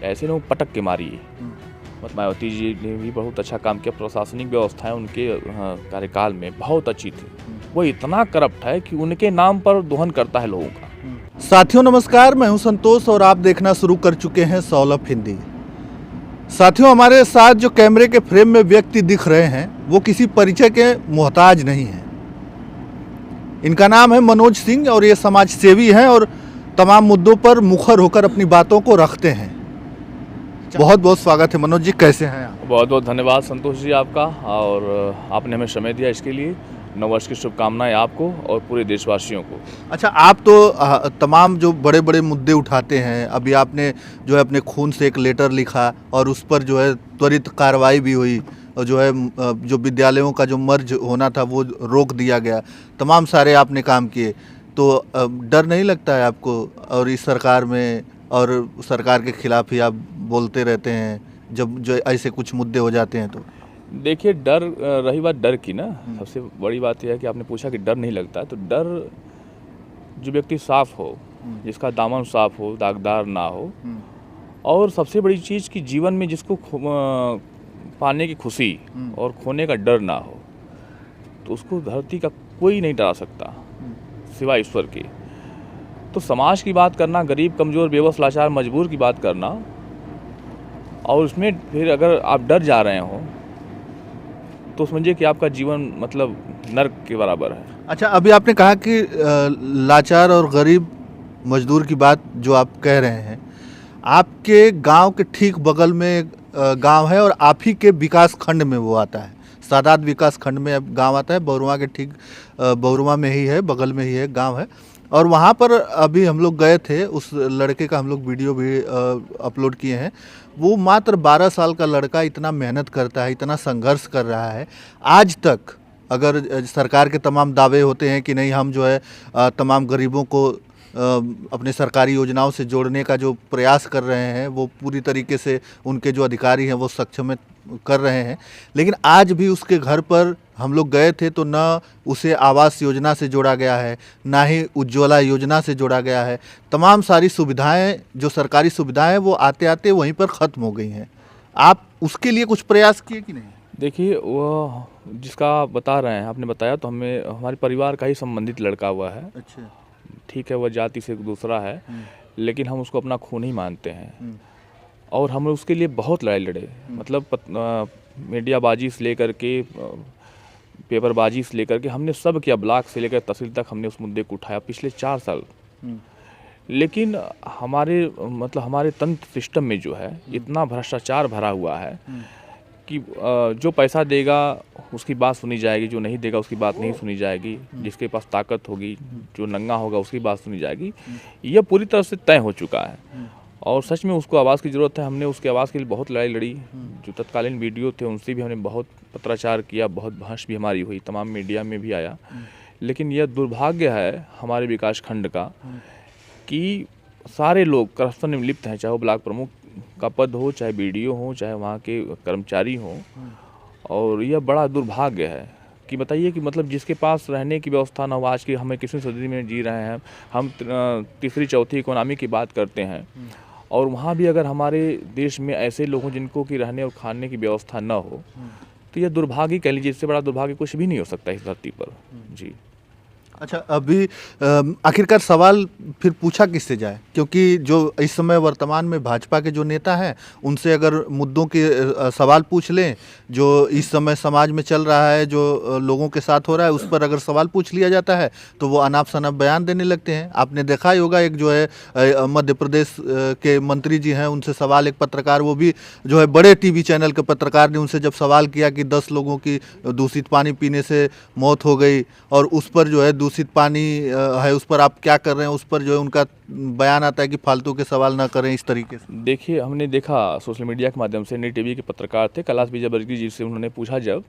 ऐसे लोग पटक के मारिए। मायावती जी ने भी बहुत अच्छा काम किया, प्रशासनिक व्यवस्थाएं उनके कार्यकाल में बहुत अच्छी थी। वो इतना करप्ट है कि उनके नाम पर दोहन करता है लोगों का। साथियों नमस्कार, मैं हूं संतोष और आप देखना शुरू कर चुके हैं सौलभ हिंदी। साथियों, हमारे साथ जो कैमरे के फ्रेम में व्यक्ति दिख रहे हैं वो किसी परिचय के मोहताज नहीं हैं। इनका नाम है मनोज सिंह और ये समाज सेवी हैं और तमाम मुद्दों पर मुखर होकर अपनी बातों को रखते हैं। बहुत बहुत स्वागत है मनोज जी, कैसे हैं आप? बहुत बहुत धन्यवाद संतोष जी आपका, और आपने हमें समय दिया इसके लिए। नववर्ष की शुभकामनाएं आपको और पूरे देशवासियों को। अच्छा, आप तो तमाम जो बड़े बड़े मुद्दे उठाते हैं, अभी आपने जो है अपने खून से एक लेटर लिखा और उस पर जो है त्वरित कार्रवाई भी हुई और जो है जो विद्यालयों का जो मर्ज होना था वो रोक दिया गया। तमाम सारे आपने काम किए, तो डर नहीं लगता है आपको? और इस सरकार में और सरकार के खिलाफ ही आप बोलते रहते हैं जब जो ऐसे कुछ मुद्दे हो जाते हैं तो? देखिए, डर रही बात डर की ना, सबसे बड़ी बात यह है कि आपने पूछा कि डर नहीं लगता है। तो डर, जो व्यक्ति साफ हो, जिसका दामन साफ हो, दागदार ना हो, और सबसे बड़ी चीज़ कि जीवन में जिसको पाने की खुशी और खोने का डर ना हो, तो उसको धरती का कोई नहीं डरा सकता सिवाय ईश्वर के। तो समाज की बात करना, गरीब कमज़ोर बेबस लाचार मजबूर की बात करना, और उसमें फिर अगर आप डर जा रहे हो तो समझिए कि आपका जीवन मतलब नर्क के बराबर है। अच्छा, अभी आपने कहा कि लाचार और गरीब मजदूर की बात जो आप कह रहे हैं, आपके गांव के ठीक बगल में गांव है और आप ही के विकास खंड में वो आता है। सादात विकास खंड में अब गांव आता है, बौरुआ के ठीक बौरुआ में ही है, बगल में ही है गांव है। और वहाँ पर अभी हम लोग गए थे, उस लड़के का हम लोग वीडियो भी अपलोड किए हैं। वो मात्र 12 साल का लड़का इतना मेहनत करता है, इतना संघर्ष कर रहा है। आज तक अगर सरकार के तमाम दावे होते हैं कि नहीं, हम जो है तमाम गरीबों को अपने सरकारी योजनाओं से जोड़ने का जो प्रयास कर रहे हैं, वो पूरी तरीके से उनके जो अधिकारी हैं वो सक्षम कर रहे हैं, लेकिन आज भी उसके घर पर हम लोग गए थे तो ना उसे आवास योजना से जोड़ा गया है, ना ही उज्ज्वला योजना से जोड़ा गया है। तमाम सारी सुविधाएं, जो सरकारी सुविधाएं हैं, वो आते आते वहीं पर ख़त्म हो गई हैं। आप उसके लिए कुछ प्रयास किए कि नहीं? देखिए, वो जिसका आप बता रहे हैं, आपने बताया तो हमें हमारे परिवार का ही संबंधित लड़का हुआ है। अच्छा। ठीक है, वह जाति से दूसरा है, लेकिन हम उसको अपना खून ही मानते हैं और हम उसके लिए बहुत लड़ाई लड़े। मतलब मीडियाबाजी से लेकर के, पेपरबाजी से लेकर के, हमने सब किया। ब्लॉक से लेकर तहसील तक हमने उस मुद्दे को उठाया पिछले 4 साल। लेकिन हमारे तंत्र सिस्टम में जो है इतना भ्रष्टाचार भरा हुआ है कि जो पैसा देगा उसकी बात सुनी जाएगी, जो नहीं देगा उसकी बात नहीं सुनी जाएगी, जिसके पास ताकत होगी, जो नंगा होगा उसकी बात सुनी जाएगी। यह पूरी तरह से तय हो चुका है और सच में उसको आवाज़ की ज़रूरत है। हमने उसके आवाज़ के लिए बहुत लड़ाई लड़ी। जो तत्कालीन वीडियो थे उनसे भी हमने बहुत पत्राचार किया, बहुत बहस भी हमारी हुई, तमाम मीडिया में भी आया। लेकिन यह दुर्भाग्य है हमारे विकास खंड का कि सारे लोग करप्शन में लिप्त हैं, चाहे वो ब्लॉक प्रमुख का पद हो, चाहे बीडीओ हो, चाहे वहाँ के कर्मचारी हों। और यह बड़ा दुर्भाग्य है कि बताइए कि मतलब जिसके पास रहने की व्यवस्था ना हो, आज की हमें किसी सदी में जी रहे हैं हम, तीसरी चौथी इकोनॉमी की बात करते हैं, और वहाँ भी अगर हमारे देश में ऐसे लोग हों जिनको कि रहने और खाने की व्यवस्था न हो, तो यह दुर्भाग्य कह लीजिए। इससे बड़ा दुर्भाग्य कुछ भी नहीं हो सकता इस धरती पर। जी। अच्छा, अभी आखिरकार सवाल फिर पूछा किससे जाए? क्योंकि जो इस समय वर्तमान में भाजपा के जो नेता हैं उनसे अगर मुद्दों के सवाल पूछ लें, जो इस समय समाज में चल रहा है, जो लोगों के साथ हो रहा है, उस पर अगर सवाल पूछ लिया जाता है तो वो अनाप शनाप बयान देने लगते हैं। आपने देखा ही होगा, एक जो है मध्य प्रदेश के मंत्री जी हैं, उनसे सवाल एक पत्रकार, वो भी जो है बड़े टीवी चैनल के पत्रकार ने उनसे जब सवाल किया कि 10 लोगों की दूषित पानी पीने से मौत हो गई और उस पर जो है दूषित पानी है, उस पर आप क्या कर रहे हैं, उस पर जो है उनका बयान आता है कि फालतू के सवाल ना करें इस तरीके से। देखिए, हमने देखा सोशल मीडिया के माध्यम से, नई टीवी के पत्रकार थे कैलाश विजयवर्गीय जी से, उन्होंने पूछा जब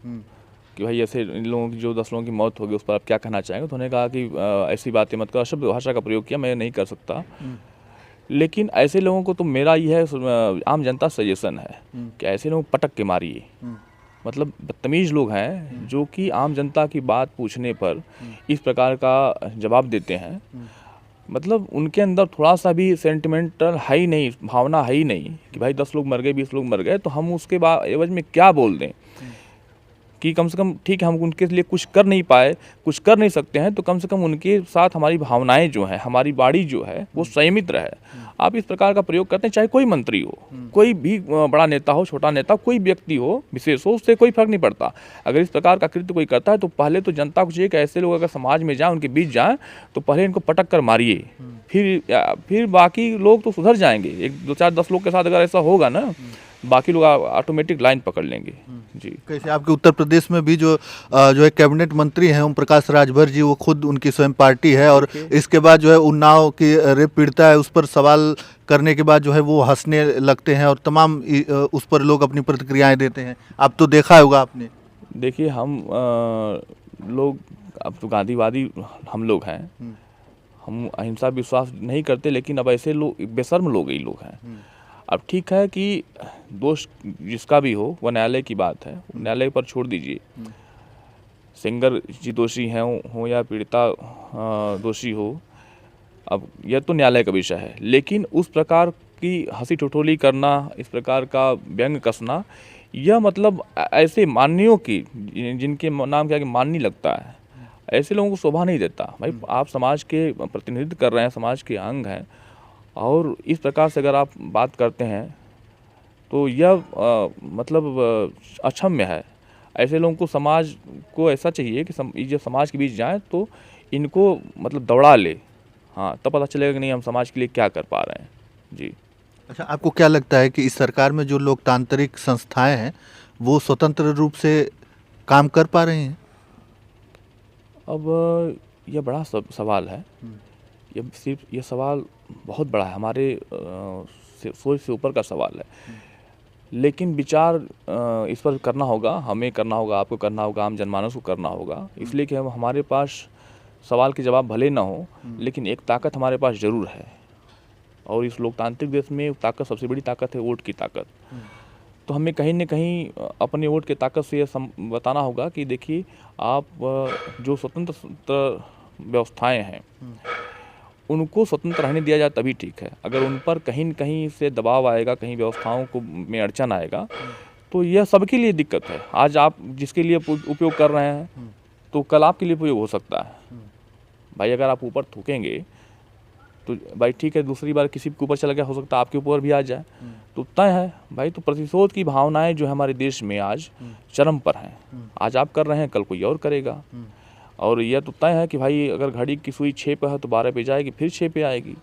कि भाई ऐसे इन लोगों की जो 10 लोगों की मौत होगी उस पर आप क्या कहना चाहेंगे, तो उन्होंने कहा कि ऐसी बातें मत करो। अशुभ भाषा का प्रयोग किया, मैं नहीं कर सकता। लेकिन ऐसे लोगों को तो मेरा ये है आम जनता सजेशन है कि ऐसे लोग पटक के मारिए। मतलब बदतमीज़ लोग हैं जो कि आम जनता की बात पूछने पर इस प्रकार का जवाब देते हैं। मतलब उनके अंदर थोड़ा सा भी सेंटिमेंटल है ही नहीं, भावना है ही नहीं कि भाई 10 लोग मर गए, 20 लोग मर गए तो हम उसके एवज में क्या बोल दें कि कम से कम ठीक है हम उनके लिए कुछ कर नहीं पाए, कुछ कर नहीं सकते हैं, तो कम से कम उनके साथ हमारी भावनाएं जो हैं, हमारी बाड़ी जो है वो संयमित रहे। आप इस प्रकार का प्रयोग करते हैं, चाहे कोई मंत्री हो, कोई भी बड़ा नेता हो, छोटा नेता, कोई व्यक्ति हो, विशेष हो, उससे कोई फर्क नहीं पड़ता। अगर इस प्रकार का कृत्य कोई करता है तो पहले तो जनता को चाहिए कि ऐसे लोग अगर समाज में जाएं, उनके बीच जाएं, तो पहले इनको पटक कर मारिए, फिर बाकी लोग तो सुधर जाएंगे। 1 2 4 10 लोग के साथ अगर ऐसा होगा ना, बाकी लोग ऑटोमेटिक लाइन पकड़ लेंगे। जी। कैसे आपके उत्तर प्रदेश में भी जो है कैबिनेट मंत्री हैं ओम प्रकाश राजभर जी, वो खुद उनकी स्वयं पार्टी है, और इसके बाद जो है उन्नाव की रेप पीड़िता है उस पर सवाल करने के बाद जो है वो हंसने लगते हैं और तमाम उस पर लोग अपनी प्रतिक्रियाएं देते हैं। आप तो देखा होगा आपने। देखिए हम लोग अब तो गांधीवादी हम लोग हैं, हम अहिंसा विश्वास नहीं करते, लेकिन अब ऐसे लोग बेशर्म लोग ही लोग हैं। अब ठीक है कि दोष जिसका भी हो वह न्यायालय की बात है, न्यायालय पर छोड़ दीजिए। सिंगर जी दोषी हैं हो या पीड़िता दोषी हो, अब यह तो न्यायालय का विषय है, लेकिन उस प्रकार की हंसी ठिठोली करना, इस प्रकार का व्यंग कसना, यह मतलब ऐसे माननीयों की जिनके नाम क्या कि माननी लगता है, ऐसे लोगों को शोभा नहीं देता। भाई आप समाज के प्रतिनिधित्व कर रहे हैं, समाज के अंग हैं, और इस प्रकार से अगर आप बात करते हैं तो यह मतलब अक्षम्य है। ऐसे लोगों को समाज को ऐसा चाहिए कि जब समाज के बीच जाएं तो इनको मतलब दौड़ा ले, हाँ, तब पता चलेगा कि नहीं हम समाज के लिए क्या कर पा रहे हैं। जी। अच्छा, आपको क्या लगता है कि इस सरकार में जो लोकतांत्रिक संस्थाएं हैं वो स्वतंत्र रूप से काम कर पा रही हैं? अब यह बड़ा सवाल है। ये सवाल बहुत बड़ा है, हमारे सोच से ऊपर का सवाल है, लेकिन विचार इस पर करना होगा, हमें करना होगा, आपको करना होगा, आम जनमानस को करना होगा, इसलिए कि हमारे पास सवाल के जवाब भले ना हो, लेकिन एक ताकत हमारे पास ज़रूर है, और इस लोकतांत्रिक देश में ताकत, सबसे बड़ी ताकत है वोट की ताकत। तो हमें कहीं न कहीं अपने वोट की ताकत से ये बताना होगा कि देखिए आप जो स्वतंत्र व्यवस्थाएं हैं उनको स्वतंत्र रहने दिया जाए तभी ठीक है। अगर उन पर कहीं न कहीं से दबाव आएगा, कहीं व्यवस्थाओं को में अड़चन आएगा, तो यह सबके लिए दिक्कत है। आज आप जिसके लिए उपयोग कर रहे हैं तो कल आपके लिए उपयोग हो सकता है। भाई अगर आप ऊपर थूकेंगे तो भाई ठीक है, दूसरी बार किसी के ऊपर चला गया, हो सकता है आपके ऊपर भी आ जाए, तो तय है भाई। तो प्रतिशोध की भावनाएं जो है हमारे देश में आज चरम पर हैं। आज आप कर रहे हैं, कल कोई और करेगा, और यह तो तय है कि भाई अगर घड़ी की सुई 6 पे है तो 12 पे जाएगी, फिर 6 पे आएगी।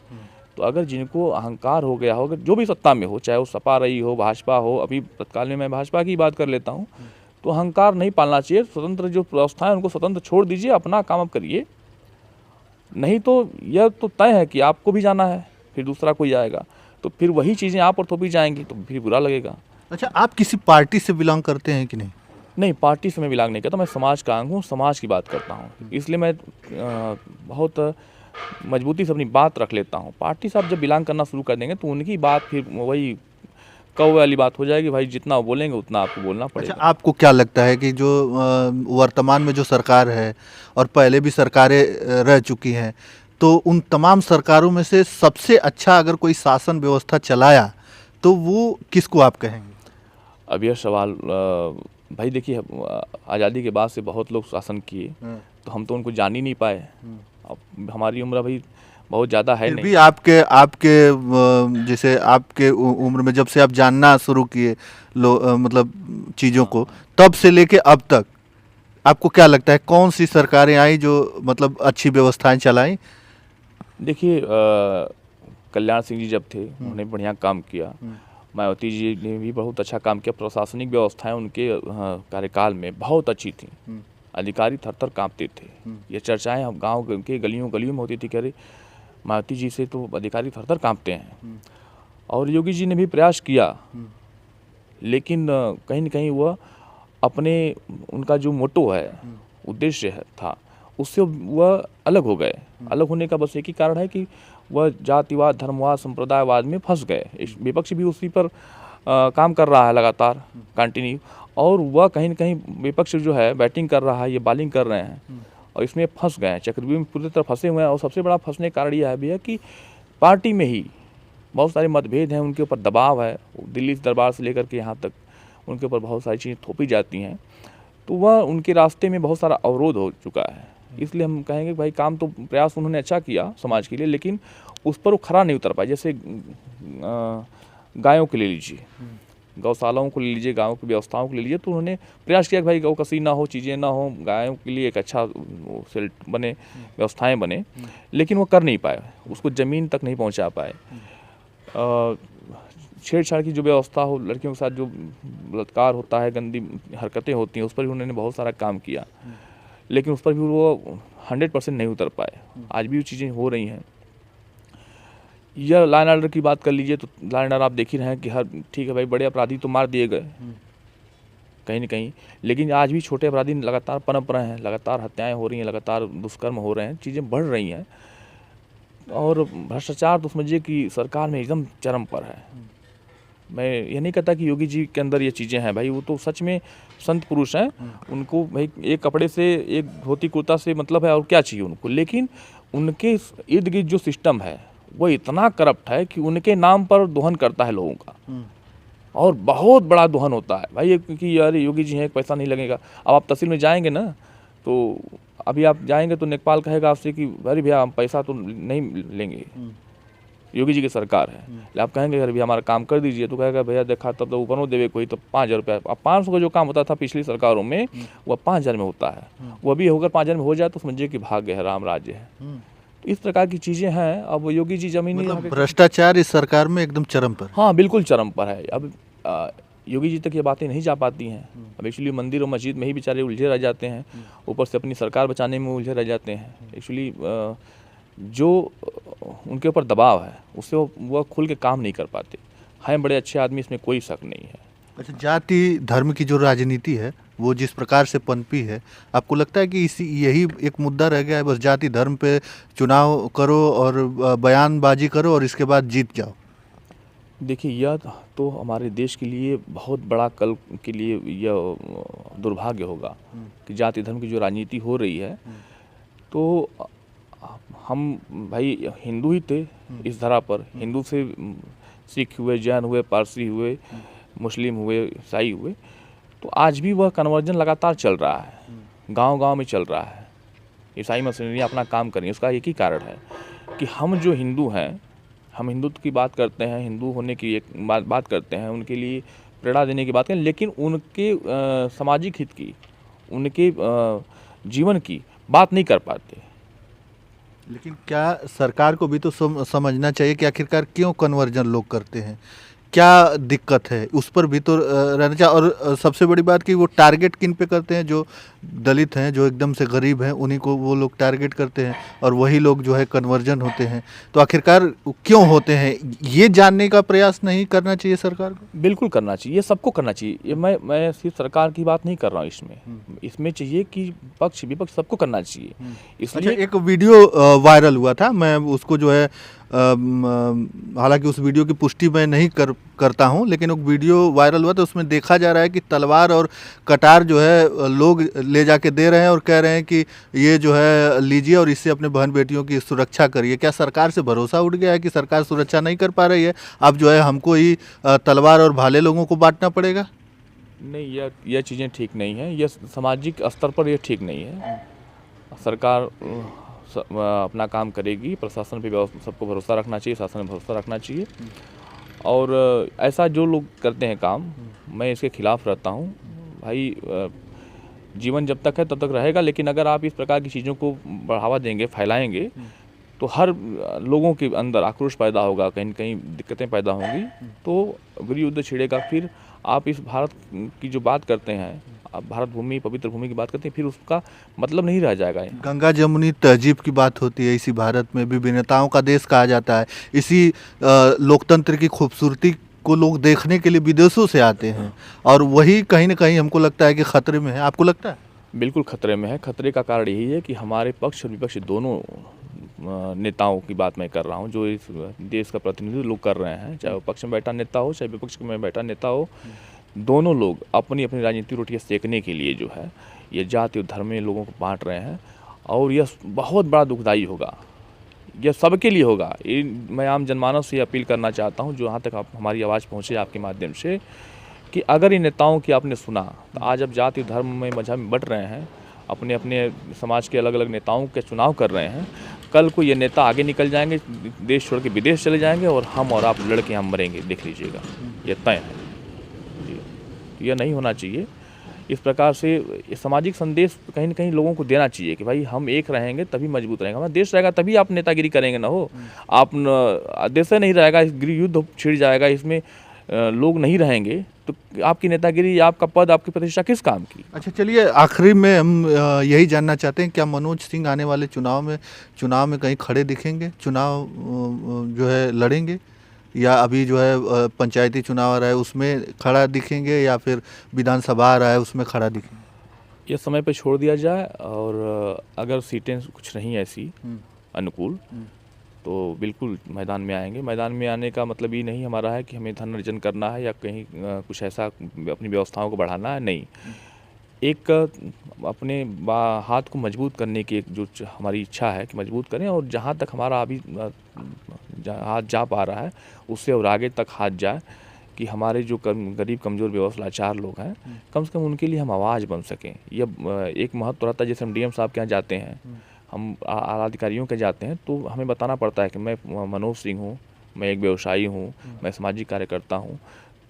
तो अगर जिनको अहंकार हो गया हो, अगर जो भी सत्ता में हो, चाहे वो सपा रही हो, भाजपा हो, अभी तत्काल में मैं भाजपा की बात कर लेता हूँ, तो अहंकार नहीं पालना चाहिए। स्वतंत्र जो व्यवस्था है उनको स्वतंत्र छोड़ दीजिए, अपना काम आप करिए। नहीं तो यह तो तय है कि आपको भी जाना है, फिर दूसरा कोई आएगा, तो फिर वही चीज़ें आप पर थोपी जाएंगी, तो फिर बुरा लगेगा। अच्छा, आप किसी पार्टी से बिलोंग करते हैं कि नहीं? नहीं, पार्टी से मैं बिलोंग नहीं करता, मैं समाज का अंग हूँ, समाज की बात करता हूँ, इसलिए मैं बहुत मजबूती से अपनी बात रख लेता हूँ। पार्टी से आप जब बिलोंग करना शुरू कर देंगे तो उनकी बात फिर वही कौवे वाली बात हो जाएगी, भाई जितना वो बोलेंगे उतना आपको बोलना पड़ेगा। अच्छा, आपको क्या लगता है कि जो वर्तमान में जो सरकार है और पहले भी सरकारें रह चुकी हैं, तो उन तमाम सरकारों में से सबसे अच्छा अगर कोई शासन व्यवस्था चलाया तो वो किसको आप कहेंगे? अब यह सवाल भाई देखिए, आज़ादी के बाद से बहुत लोग शासन किए, तो हम तो उनको जान ही नहीं पाए। अब हमारी उम्र भाई बहुत ज़्यादा है नहीं। भी आपके जैसे आपके उम्र में जब से आप जानना शुरू किए मतलब चीज़ों को, तब से लेके अब तक आपको क्या लगता है कौन सी सरकारें आई जो मतलब अच्छी व्यवस्थाएं चलाई? देखिए कल्याण सिंह जी जब थे उन्होंने बढ़िया काम किया, मायावती जी ने भी बहुत अच्छा काम किया। प्रशासनिक व्यवस्थाएं उनके कार्यकाल में बहुत अच्छी थी, अधिकारी थर-थर कांपते थे। ये चर्चाएं हम गांव के गलियों में होती थी कि अरे मायावती जी से तो अधिकारी थर-थर कांपते हैं। और योगी जी ने भी प्रयास किया, लेकिन कहीं न कहीं वह अपने उनका जो मोटो है, उद्देश्य है था, उससे वह अलग हो गए। अलग होने का बस एक ही कारण है कि वह जातिवाद, धर्मवाद, संप्रदायवाद में फंस गए। विपक्ष भी उसी पर काम कर रहा है लगातार कंटिन्यू, और वह कहीं न कहीं विपक्ष जो है बैटिंग कर रहा है, ये बॉलिंग कर रहे हैं, और इसमें फंस गए हैं, चक्रव्यूह में पूरी तरह फंसे हुए हैं। और सबसे बड़ा फंसने का कारण यह भी है कि पार्टी में ही बहुत सारे मतभेद हैं, उनके ऊपर दबाव है, दिल्ली दरबार से लेकर के यहाँ तक उनके ऊपर बहुत सारी चीज़ें थोपी जाती हैं, तो वह उनके रास्ते में बहुत सारा अवरोध हो चुका है। इसलिए हम कहेंगे भाई काम तो प्रयास उन्होंने अच्छा किया समाज के लिए, लेकिन उस पर वो खरा नहीं उतर पाया। जैसे गायों को ले लीजिए, गौशालाओं को ले लीजिए, गाँव की व्यवस्थाओं को ले लीजिए, तो उन्होंने प्रयास किया कि भाई गौ कसी ना हो, चीज़ें ना हो, गायों के लिए एक अच्छा सेल्ट बने, व्यवस्थाएं बने, लेकिन वो कर नहीं पाए, उसको ज़मीन तक नहीं पहुंचा पाए। छेड़छाड़ की जो व्यवस्था हो, लड़कियों के साथ जो बलात्कार होता है, गंदी हरकतें होती हैं, उस पर भी उन्होंने बहुत सारा काम किया, लेकिन उस पर भी वो 100% नहीं उतर पाए। आज भी वो चीज़ें हो रही हैं। यह लॉ एंड ऑर्डर की बात कर लीजिए, तो लॉ एंड ऑर्डर आप देख ही रहे हैं कि हर ठीक है भाई, बड़े अपराधी तो मार दिए गए कहीं ना कहीं, लेकिन आज भी छोटे अपराधी लगातार पनप रहे हैं, लगातार हत्याएं हो रही हैं, लगातार दुष्कर्म हो रहे हैं, चीज़ें बढ़ रही हैं। और भ्रष्टाचार तो समझिए कि सरकार में एकदम चरम पर है। मैं ये नहीं कहता कि योगी जी के अंदर ये चीज़ें हैं, भाई वो तो सच में संत पुरुष हैं, उनको भाई एक कपड़े से, एक धोती कुर्ता से मतलब है, और क्या चाहिए उनको, लेकिन उनके इर्द गिर्द जो सिस्टम है वो इतना करप्ट है कि उनके नाम पर दोहन करता है लोगों का, और बहुत बड़ा दोहन होता है भाई, क्योंकि यार योगी जी हैं, पैसा नहीं लगेगा। अब आप तहसील में जाएंगे ना, तो अभी आप जाएंगे तो लेखपाल कहेगा आपसे कि अरे भैया हम पैसा तो नहीं लेंगे, योगी जी की सरकार है। आप कहेंगे अरे भैया हमारा काम कर दीजिए, तो कहेगा भैया देखा तब तो ऊपर देवे कोई तो 5,000 रुपया। अब 500 का जो काम होता था पिछली सरकारों में, वह 5,000 में होता है। वो भी होकर 5,000 में हो जाए तो समझिए कि भाग्य है, राम राज्य है। तो इस प्रकार की चीज़ें हैं। अब योगी जी जमीनी मतलब भ्रष्टाचार इस सरकार में एकदम चरम पर। हाँ बिल्कुल चरम पर है। अब योगी जी तक ये बातें नहीं जा पाती हैं। अब एक्चुअली मंदिर और मस्जिद में ही बेचारे उलझे रह जाते हैं, ऊपर से अपनी सरकार बचाने में उलझे रह जाते हैं। एक्चुअली जो उनके ऊपर दबाव है उससे वो खुल के काम नहीं कर पाते हैं। बड़े अच्छे आदमी, इसमें कोई शक नहीं है। अच्छा, जाति धर्म की जो राजनीति है वो जिस प्रकार से पनपी है, आपको लगता है कि यही एक मुद्दा रह गया है, बस जाति धर्म पे चुनाव करो और बयानबाजी करो और इसके बाद जीत जाओ? देखिए, यह तो हमारे देश के लिए बहुत बड़ा कल के लिए यह दुर्भाग्य होगा कि जाति धर्म की जो राजनीति हो रही है। तो हम भाई हिंदू ही थे इस धरा पर, हिंदू से सिख हुए, जैन हुए, पारसी हुए, मुस्लिम हुए, ईसाई हुए, तो आज भी वह कन्वर्जन लगातार चल रहा है, गांव-गांव में चल रहा है। ईसाई मशीनरी अपना काम कर रही है। उसका एक ही कारण है कि हम जो हिंदू हैं, हम हिंदुत्व की बात करते हैं, हिंदू होने की एक बात करते हैं, उनके लिए प्रेरणा देने की बात करें, लेकिन उनके सामाजिक हित की, उनके जीवन की बात नहीं कर पाते। लेकिन क्या सरकार को भी तो समझना चाहिए कि आखिरकार क्यों कन्वर्जन लोग करते हैं, क्या दिक्कत है, उस पर भी तो रहना चाहिए। और सबसे बड़ी बात कि वो टारगेट किन पे करते हैं, जो दलित हैं, जो एकदम से गरीब हैं, उन्हीं को वो लोग टारगेट करते हैं, और वही लोग जो है कन्वर्जन होते हैं। तो आखिरकार क्यों होते हैं, ये जानने का प्रयास नहीं करना चाहिए सरकार को? बिल्कुल करना चाहिए, ये सबको करना चाहिए। ये मैं सिर्फ सरकार की बात नहीं कर रहा हूँ इसमें चाहिए कि पक्ष विपक्ष सबको करना चाहिए। इसलिए अच्छा, एक वीडियो वायरल हुआ था, मैं उसको जो है हालांकि उस वीडियो की पुष्टि मैं नहीं करता हूं, लेकिन एक वीडियो वायरल हुआ तो उसमें देखा जा रहा है कि तलवार और कटार जो है लोग ले जाके दे रहे हैं और कह रहे हैं कि ये जो है लीजिए और इससे अपने बहन बेटियों की सुरक्षा करिए। क्या सरकार से भरोसा उठ गया है कि सरकार सुरक्षा नहीं कर पा रही है, अब जो है हमको ही तलवार और भाले लोगों को बांटना पड़ेगा? नहीं, यह चीज़ें ठीक नहीं है, यह सामाजिक स्तर पर यह ठीक नहीं है। सरकार अपना काम करेगी, प्रशासन पे सबको भरोसा रखना चाहिए, शासन पे भरोसा रखना चाहिए। और ऐसा जो लोग करते हैं काम, मैं इसके खिलाफ रहता हूँ। भाई जीवन जब तक है तब तक रहेगा, लेकिन अगर आप इस प्रकार की चीज़ों को बढ़ावा देंगे, फैलाएंगे, तो हर लोगों के अंदर आक्रोश पैदा होगा, कहीं न कहीं दिक्कतें पैदा होंगी, तो गृह युद्ध छिड़ेगा। फिर आप इस भारत की जो बात करते हैं, आप भारत भूमि, पवित्र भूमि की बात करते हैं, फिर उसका मतलब नहीं रह जाएगा। गंगा जमुनी तहजीब की बात होती है, इसी भारत में विभिन्नताओं का देश कहा जाता है। इसी लोकतंत्र की खूबसूरती को लोग देखने के लिए विदेशों से आते हैं, और वही कहीं ना कहीं हमको लगता है कि खतरे में है। आपको लगता है? बिल्कुल खतरे में है। खतरे का कारण यही है कि हमारे पक्ष और विपक्ष दोनों नेताओं की बात मैं कर रहा हूँ, जो इस देश का प्रतिनिधित्व लोग कर रहे हैं, चाहे वो पक्ष में बैठा नेता हो, चाहे विपक्ष में बैठा नेता हो, दोनों लोग अपनी अपनी राजनीतिक रोटियां सेकने के लिए जो है ये जाति और धर्म में लोगों को बांट रहे हैं। और यह बहुत बड़ा दुखदाई होगा, यह सबके लिए होगा। मैं आम जनमानस से अपील करना चाहता हूँ, जो यहाँ तक हमारी आवाज़ पहुँचे आपके माध्यम से, कि अगर इन नेताओं की आपने सुना, तो आज अब जाति धर्म में मजहब में बंट रहे हैं, अपने अपने समाज के अलग अलग नेताओं के चुनाव कर रहे हैं, कल को ये नेता आगे निकल जाएंगे, देश छोड़ के विदेश चले जाएंगे और हम और आप लड़के हम मरेंगे, देख लीजिएगा, ये तय है जी। यह नहीं होना चाहिए। इस प्रकार से सामाजिक संदेश कहीं ना कहीं लोगों को देना चाहिए कि भाई हम एक रहेंगे तभी मजबूत रहेगा, हमारा देश रहेगा तभी आप नेतागिरी करेंगे ना हो। आप देश नहीं रहेगा, गृह युद्ध छिड़ जाएगा, इसमें लोग नहीं रहेंगे तो आपकी नेतागिरी, आपका पद, आपकी प्रतिष्ठा किस काम की। अच्छा, चलिए आखिरी में हम यही जानना चाहते हैं, क्या मनोज सिंह आने वाले चुनाव में कहीं खड़े दिखेंगे, चुनाव जो है लड़ेंगे, या अभी जो है पंचायती चुनाव आ रहा है उसमें खड़ा दिखेंगे, या फिर विधानसभा आ रहा है उसमें खड़ा दिखेंगे? ये समय पे छोड़ दिया जाए, और अगर सीटें कुछ नहीं ऐसी अनुकूल तो बिल्कुल मैदान में आएंगे। मैदान में आने का मतलब ये नहीं हमारा है कि हमें धन अर्जन करना है या कहीं कुछ ऐसा अपनी व्यवस्थाओं को बढ़ाना है, नहीं। एक अपने हाथ को मजबूत करने की एक जो हमारी इच्छा है कि मजबूत करें, और जहाँ तक हमारा अभी हाथ जा पा रहा है उससे और आगे तक हाथ जाए, कि हमारे जो गरीब कमज़ोर बेवस लाचार लोग हैं, कम से कम उनके लिए हम आवाज़ बन सकें। यह एक महत्व रहता है। जैसे हम DM साहब के यहाँ जाते हैं, हम आला अधिकारियों के जाते हैं, तो हमें बताना पड़ता है कि मैं मनोज सिंह हूँ, मैं एक व्यवसायी हूँ, मैं सामाजिक कार्यकर्ता हूँ,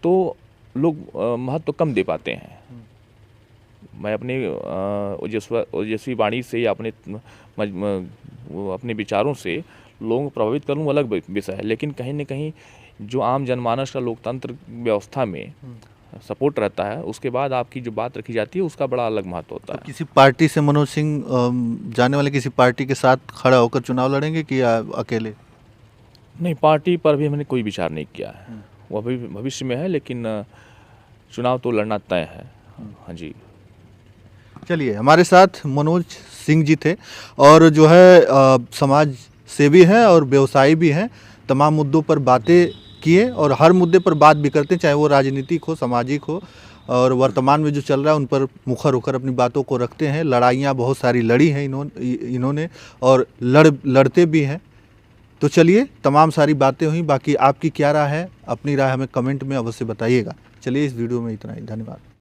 तो लोग महत्व कम दे पाते हैं। मैं अपने ओजस्वी वाणी से या अपने विचारों से लोगों को प्रभावित करूँ, अलग विषय है, लेकिन कहीं न कहीं जो आम जनमानस का लोकतंत्र व्यवस्था में सपोर्ट रहता है, उसके बाद आपकी जो बात रखी जाती है उसका बड़ा अलग महत्व होता है। किसी पार्टी से मनोज सिंह जाने वाले किसी पार्टी के साथ खड़ा होकर चुनाव लड़ेंगे कि अकेले? नहीं, पार्टी पर भी मैंने कोई विचार नहीं किया है, वो अभी भविष्य में है, लेकिन चुनाव तो लड़ना तय है। हाँ जी। चलिए, हमारे साथ मनोज सिंह जी थे, और जो है समाज सेवी हैं और व्यवसायी भी हैं। तमाम मुद्दों पर बातें किए, और हर मुद्दे पर बात भी करते हैं, चाहे वो राजनीतिक हो, सामाजिक हो, और वर्तमान में जो चल रहा है उन पर मुखर होकर अपनी बातों को रखते हैं। लड़ाइयाँ बहुत सारी लड़ी हैं इन्होंने और लड़ते भी हैं। तो चलिए, तमाम सारी बातें हुई, बाकी आपकी क्या राय है, अपनी राय हमें कमेंट में अवश्य बताइएगा। चलिए, इस वीडियो में इतना ही, धन्यवाद।